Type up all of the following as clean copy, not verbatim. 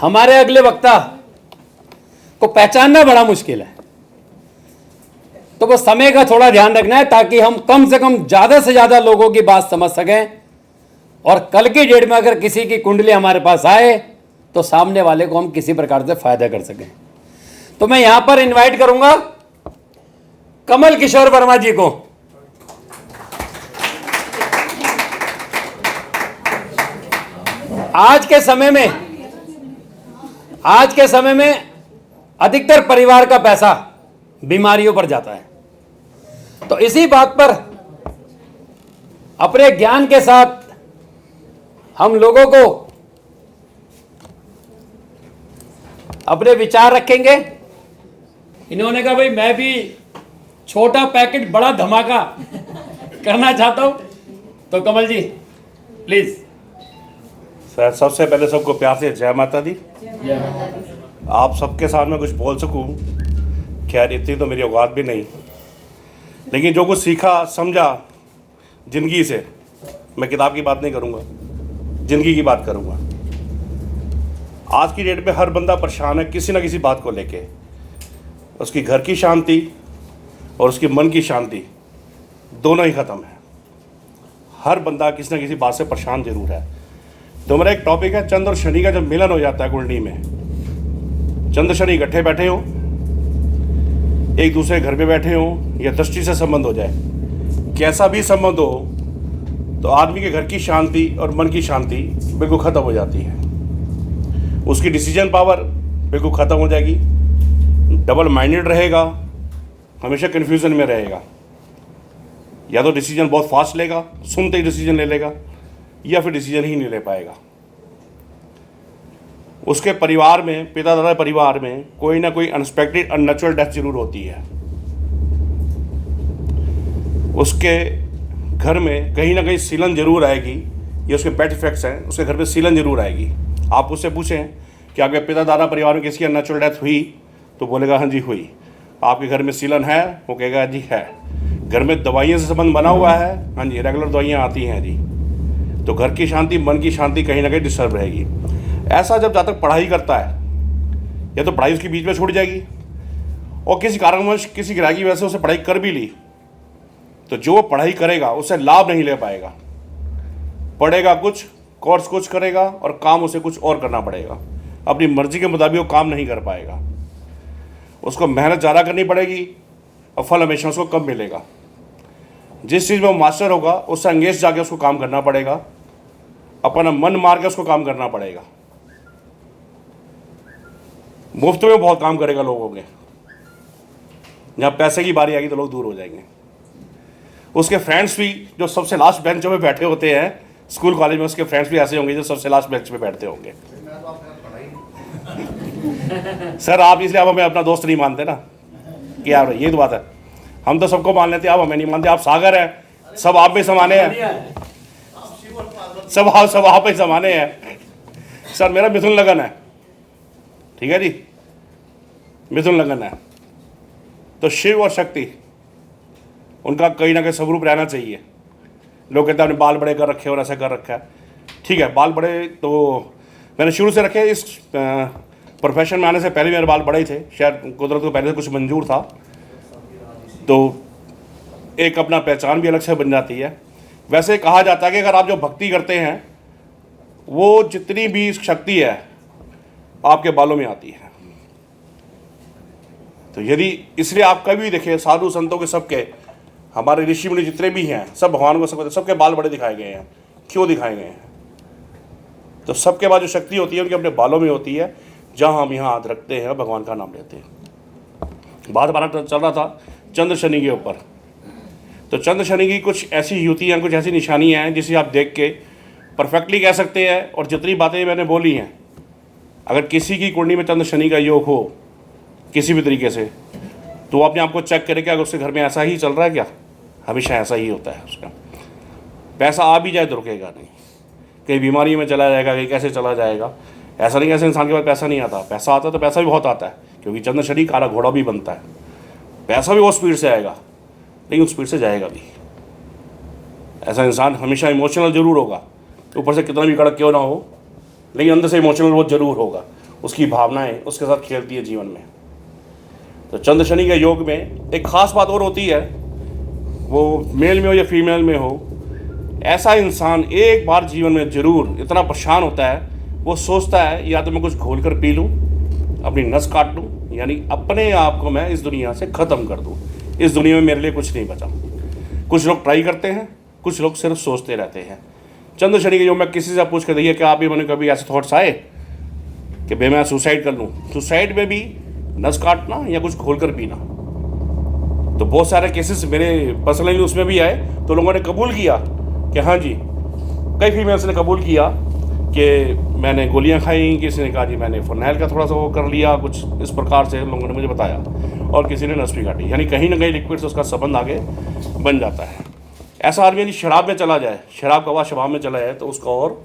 हमारे अगले वक्ता को पहचानना बड़ा मुश्किल है, तो बस समय का थोड़ा ध्यान रखना है ताकि हम कम से कम ज़्यादा से ज़्यादा लोगों की बात समझ सकें, और कल की डेट में अगर किसी की कुंडली हमारे पास आए तो सामने वाले को हम किसी प्रकार से फायदा कर सकें। तो मैं यहां पर इनवाइट करूंगा कमल किशोर वर्मा जी को। आज के समय में अधिकतर परिवार का पैसा बीमारियों पर जाता है, तो इसी बात पर अपने ज्ञान के साथ हम लोगों को अपने विचार रखेंगे। इन्होंने कहा भाई मैं भी छोटा पैकेट बड़ा धमाका करना चाहता हूं, तो कमल जी प्लीज। सर सबसे पहले सबको प्यार से जय माता दी। आप सबके सामने कुछ बोल सकूं, खैर इतनी तो मेरी औकात भी नहीं, लेकिन जो कुछ सीखा समझा ज़िंदगी से, मैं किताब की बात नहीं करूंगा, ज़िंदगी की बात करूंगा। आज की डेट में हर बंदा परेशान है किसी ना किसी बात को लेके। उसकी घर की शांति और उसकी मन की शांति दोनों ही ख़त्म है। हर बंदा किसी ना किसी बात से परेशान जरूर है। तो मेरा एक टॉपिक है, चंद्र और शनि का जब मिलन हो जाता है कुंडली में, चंद्र शनि इकट्ठे बैठे हो, एक दूसरे घर पे बैठे हो, या दृष्टि से संबंध हो जाए, कैसा भी संबंध हो, तो आदमी के घर की शांति और मन की शांति बिल्कुल ख़त्म हो जाती है। उसकी डिसीजन पावर बिल्कुल ख़त्म हो जाएगी, डबल माइंडेड रहेगा, हमेशा कन्फ्यूज़न में रहेगा। या तो डिसीजन बहुत फास्ट लेगा, सुनते ही डिसीजन ले लेगा, या फिर डिसीजन ही नहीं ले पाएगा। उसके परिवार में, पिता दादा परिवार में कोई ना कोई अनएक्सपेक्टेड अननेचुरल डेथ जरूर होती है। उसके घर में कहीं ना कहीं सीलन जरूर आएगी, ये उसके बैड इफेक्ट्स हैं, उसके घर में सीलन जरूर आएगी। आप उससे पूछें कि आपके पिता दादा परिवार में किसी की अननेचुरल डेथ हुई, तो बोलेगा हाँ जी हुई। आपके घर में सीलन है, वो कहेगा जी है। घर में दवाइयों से संबंध बना हुआ है, हाँ जी रेगुलर दवाइयाँ आती हैं जी। तो घर की शांति, मन की शांति कहीं ना कहीं डिस्टर्ब रहेगी। ऐसा जब तक पढ़ाई करता है, या तो पढ़ाई उसके बीच में छूट जाएगी, और किसी कारणवश किसी गिराई की वजह से उसे पढ़ाई कर भी ली, तो जो वो पढ़ाई करेगा उससे लाभ नहीं ले पाएगा। पढ़ेगा कुछ, कोर्स कुछ करेगा, और काम उसे कुछ और करना पड़ेगा। अपनी मर्जी के मुताबिक वो काम नहीं कर पाएगा। उसको मेहनत ज़्यादा करनी पड़ेगी और फल हमेशा उसको कम मिलेगा। जिस चीज़ में वो मास्टर होगा उससे अंगेज जाके उसको काम करना पड़ेगा, अपना मन मार के उसको काम करना पड़ेगा। मुफ्त में बहुत काम करेगा लोगों के, जहाँ पैसे की बारी आएगी तो लोग दूर हो जाएंगे। उसके फ्रेंड्स भी जो सबसे लास्ट बेंचों पे बैठे होते हैं स्कूल कॉलेज में, उसके फ्रेंड्स भी ऐसे होंगे जो सबसे लास्ट बेंच पे बैठते होंगे। सर आप इसलिए आप हमें अपना दोस्त नहीं मानते ना, कि यार ये तो बात है, हम तो सबको मान लेते हैं, आप हमें नहीं मानते। आप सागर हैं, सब आप में समाने हैं, सब आप में समाने हैं। सर मेरा मिथुन लगन है, ठीक है जी, मिथुन लगन है। तो शिव और शक्ति उनका कहीं ना कहीं स्वरूप रहना चाहिए। लोग कहते हैं आपने बाल बड़े कर रखे और ऐसा कर रखा है, ठीक है, बाल बड़े तो मैंने शुरू से रखे। इस प्रोफेशन में आने से पहले मेरे बाल बड़े ही थे, शायद कुदरत को पहले से कुछ मंजूर था, तो एक अपना पहचान भी अलग से बन जाती है। वैसे कहा जाता है कि अगर आप जो भक्ति करते हैं, वो जितनी भी शक्ति है आपके बालों में आती है। तो यदि इसलिए आप कभी भी देखें साधु संतों के, सबके, हमारे ऋषि मुनि जितने भी हैं, सब भगवान को सबके बाल बड़े दिखाए गए हैं। क्यों दिखाए गए हैं? तो सबके बाद जो शक्ति होती है उनके अपने बालों में होती है। जहाँ हम यहाँ हाथ रखते हैं भगवान का नाम लेते हैं। बात हमारा चल रहा था चंद्र शनि के ऊपर। तो चंद्र शनि की कुछ ऐसी युतियाँ, कुछ ऐसी निशानियाँ हैं जिसे आप देख के परफेक्टली कह सकते हैं। और जितनी बातें मैंने बोली हैं, अगर किसी की कुंडली में चंद्र शनि का योग हो किसी भी तरीके से, तो वो अपने आप को चेक करे कि अगर उसके घर में ऐसा ही चल रहा है क्या, हमेशा ऐसा ही होता है। उसका पैसा आ भी जाए तो रुकेगा नहीं, कहीं बीमारी में चला जाएगा, कहीं कैसे चला जाएगा। ऐसा नहीं कैसे इंसान के पास पैसा नहीं आता, पैसा आता है तो पैसा भी बहुत आता है, क्योंकि चंद्र शनि काला घोड़ा भी बनता है। पैसा भी बहुत स्पीड से आएगा, लेकिन उस स्पीड से जाएगा भी। ऐसा इंसान हमेशा इमोशनल जरूर होगा, ऊपर से कितना भी कड़क क्यों ना हो, लेकिन अंदर से इमोशनल वो जरूर होगा। उसकी भावनाएं उसके साथ खेलती है जीवन में। तो चंद्र शनि के योग में एक खास बात और होती है, वो मेल में हो या फीमेल में हो, ऐसा इंसान एक बार जीवन में ज़रूर इतना परेशान होता है, वो सोचता है या तो मैं कुछ घोल कर पी लूँ, अपनी नस काट लूँ, यानी अपने आप को मैं इस दुनिया से ख़त्म कर दूँ, इस दुनिया में मेरे लिए कुछ नहीं बचा। कुछ लोग ट्राई करते हैं, कुछ लोग सिर्फ सोचते रहते हैं। चंद्र शनि के योग में किसी से पूछ कर देखिए कि आप भी मैंने कभी ऐसे थॉट्स आए कि भाई मैं सुसाइड कर लूँ? सुसाइड में भी नस काटना या कुछ घोल कर पीना। तो बहुत सारे केसेस मेरे पर्सनली उसमें भी आए, तो लोगों ने कबूल किया कि हाँ जी, कई फीमेल्स ने कबूल किया कि मैंने गोलियां खाई, किसी ने कहा जी मैंने फर्नैल का थोड़ा सा वो कर लिया, कुछ इस प्रकार से लोगों ने मुझे बताया, और किसी ने नस भी काटी। यानी कहीं ना कहीं लिक्विड से उसका संबंध आगे बन जाता है। ऐसा आदमी यदि शराब में चला जाए, शराब का शबाब में चला जाए, तो उसका और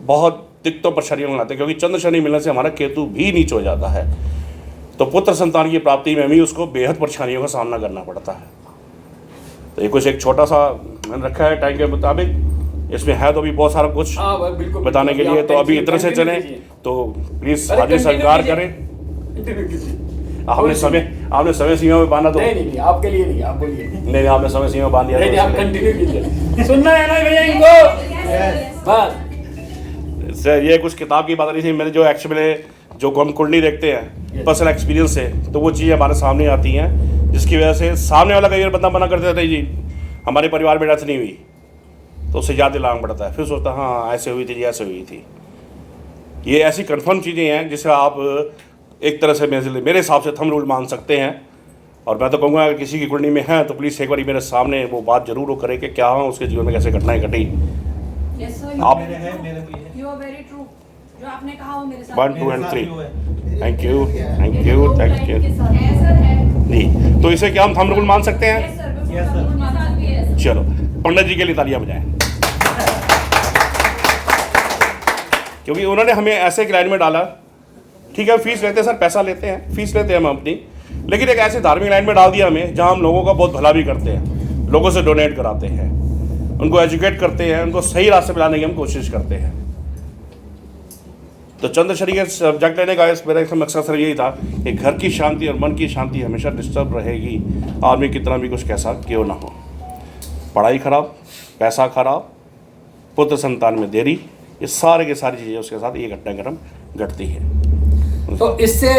बहुत दिक्कतों परेशानियों में आते हैं, क्योंकि चंद्र शनि मिलने से हमारा केतु भी नीच हो जाता है। तो पुत्र संतान की प्राप्ति में भी उसको बेहद परेशानियों का सामना करना पड़ता है। तो ये कुछ एक छोटा सा मैंने रखा है टाइम के मुताबिक, इसमें है तो अभी बहुत सारा कुछ बताने के लिए, तो अभी इतने से चले तो प्लीज हाजिर स्वीकार करें। आपने समय सीमा में बांधा, तो नहीं आपके लिए नहीं, आप बोलिए। नहीं आपने समय सीमा में बांध दिया, नहीं आप कंटिन्यू कीजिए। सुनना है ना भैया इनको बस। सर ये कुछ किताब की बात नहीं थी, मेरे जो एक्चुअली जो हम कुंडली देखते हैं पर्सनल एक्सपीरियंस से, तो वो चीज़ें हमारे सामने आती हैं, जिसकी वजह से सामने वाला कई बार बंदा मना कर देता है जी हमारे परिवार में डेथ नहीं हुई, तो उससे याद दिलाना पड़ता है, फिर सोचता हाँ ऐसे हुई थी जी, ऐसे हुई थी। ये ऐसी कन्फर्म चीज़ें हैं जिसे आप एक तरह से मेरे हिसाब से थंब रूल मान सकते हैं। और मैं तो कहूँगा अगर किसी की कुंडली में है तो प्लीज़ एक बार मेरे सामने वो बात जरूर वो करे कि क्या उसके जीवन में कैसे घटनाएं घटी। आप 1 2 and 3 thank you thank you thank you जी। तो इसे क्या हम थंब रूल मान सकते हैं? चलो पंडित जी के लिए तालियां बजाएं, क्योंकि उन्होंने हमें ऐसे एक लाइन में डाला। ठीक है फीस लेते हैं सर, पैसा लेते हैं, फीस लेते हैं हम अपनी, लेकिन एक ऐसे धार्मिक लाइन में डाल दिया हमें जहां हम लोगों का बहुत भला भी करते हैं, लोगों से डोनेट कराते हैं, उनको एजुकेट करते हैं, उनको सही रास्ते पर लाने की हम कोशिश करते हैं। तो चंद्र शनि के सब्जेक्ट लेने का मेरा एक मकसद सर यही था कि घर की शांति और मन की शांति हमेशा डिस्टर्ब रहेगी, आदमी कितना भी कुछ कैसा क्यों ना हो। पढ़ाई खराब, पैसा खराब, पुत्र संतान में देरी, ये सारे की सारी चीज़ें उसके साथ ये घटनाक्रम घटती है। तो इससे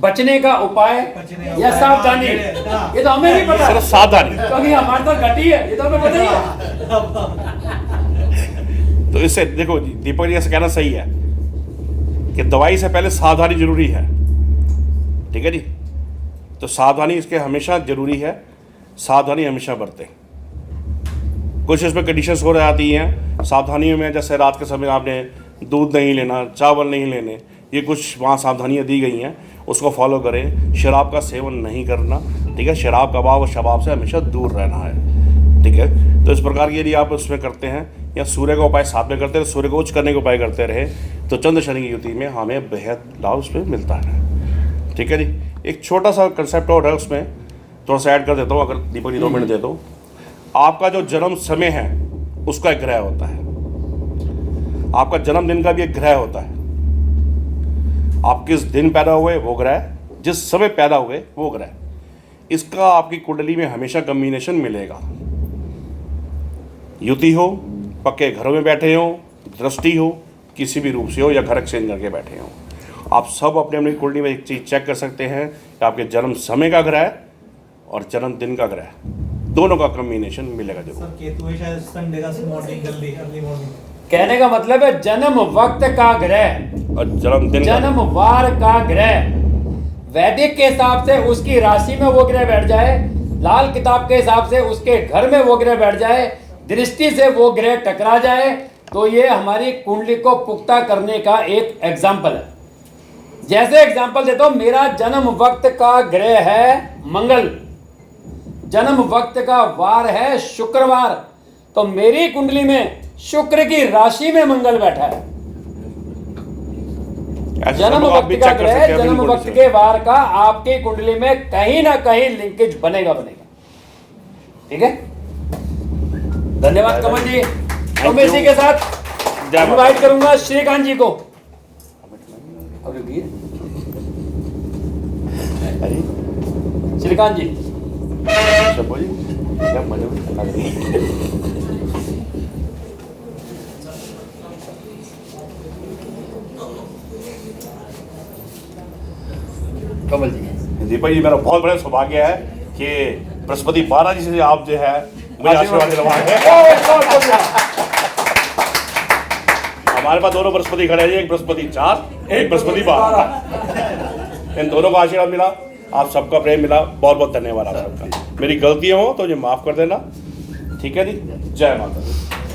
बचने का उपाय या सावधानी, ये तो हमें भी पता है। सिर्फ सावधानी, क्योंकि हमारे तो घटी है, ये तो हमें पता ही है। तो इससे देखो दीपक जी ऐसा कहना सही है कि दवाई से पहले सावधानी जरूरी है। ठीक है जी, तो सावधानी इसके हमेशा जरूरी है, सावधानी हमेशा बरतें। कुछ इसमें कंडीशंस हो जाती हैं सावधानियों में, जैसे रात के समय आपने दूध नहीं लेना, चावल नहीं लेने, ये कुछ वहाँ सावधानियाँ दी गई हैं, उसको फॉलो करें। शराब का सेवन नहीं करना, ठीक है, शराब कबाब और शबाब से हमेशा दूर रहना है। ठीक है, तो इस प्रकार की यदि आप उसमें करते हैं या सूर्य का उपाय साथ में करते हैं, सूर्य को उच्च करने का उपाय करते रहे, तो चंद्र शनि की युति में हमें बेहद लाभ उसमें मिलता है। ठीक है जी, एक छोटा सा कंसेप्ट और है उसमें, थोड़ा सा ऐड कर देता हूँ, अगर दीपक जी 2 मिनट दे दो। आपका जो जन्म समय है उसका एक ग्रह होता है, आपका जन्मदिन का भी एक ग्रह होता है। आप किस दिन पैदा हुए वो ग्रह, जिस समय पैदा हुए वो ग्रह, इसका आपकी कुंडली में हमेशा कॉम्बिनेशन मिलेगा। युति हो, पक्के घरों में बैठे हो, दृष्टि हो, किसी भी रूप से हो, या घर एक्सचेंज करके बैठे हो, आप सब अपने अपनी कुंडली में एक चीज़ चेक कर सकते हैं कि आपके जन्म समय का ग्रह और जन्मदिन का ग्रह दोनों का कॉम्बिनेशन मिलेगा जरूर। कहने का मतलब है जन्म वक्त का ग्रह और जन्मदिन जन्म वार का ग्रह, वैदिक के हिसाब से उसकी राशि में वो ग्रह बैठ जाए, लाल किताब के हिसाब से उसके घर में वो ग्रह बैठ जाए, दृष्टि से वो ग्रह टकरा जाए, तो ये हमारी कुंडली को पुख्ता करने का एक एग्जाम्पल है। जैसे एग्जाम्पल देता हूं, मेरा जन्म वक्त का ग्रह है मंगल, जन्म वक्त का वार है शुक्रवार, तो मेरी कुंडली में शुक्र की राशि में मंगल बैठा है। जन्म वक्त का ग्रह, जन्म वक्त के वार का आपकी कुंडली में कहीं ना कहीं लिंकेज बनेगा। ठीक है, धन्यवाद कमल जी। तो मैं इसी के साथ इनवाइट करूंगा श्रीकांत जी को। और वीर अरे श्रीकांत जी शंभू जी क्या मजे में लग रही है। कमल जी दीपक जी, मेरा बहुत बड़ा सौभाग्य है कि बृहस्पति 12 जी से आप जो है मुझे आशीर्वाद दिलवाएंगे। हमारे पास दोनों बृहस्पति खड़े हैं, एक बृहस्पति 4 एक बृहस्पति 12। इन दोनों का आशीर्वाद मिला, आप सबका प्रेम मिला, बहुत बहुत धन्यवाद आप सबका। मेरी गलतियां हो तो मुझे माफ कर देना, ठीक है जी। जय माता दी।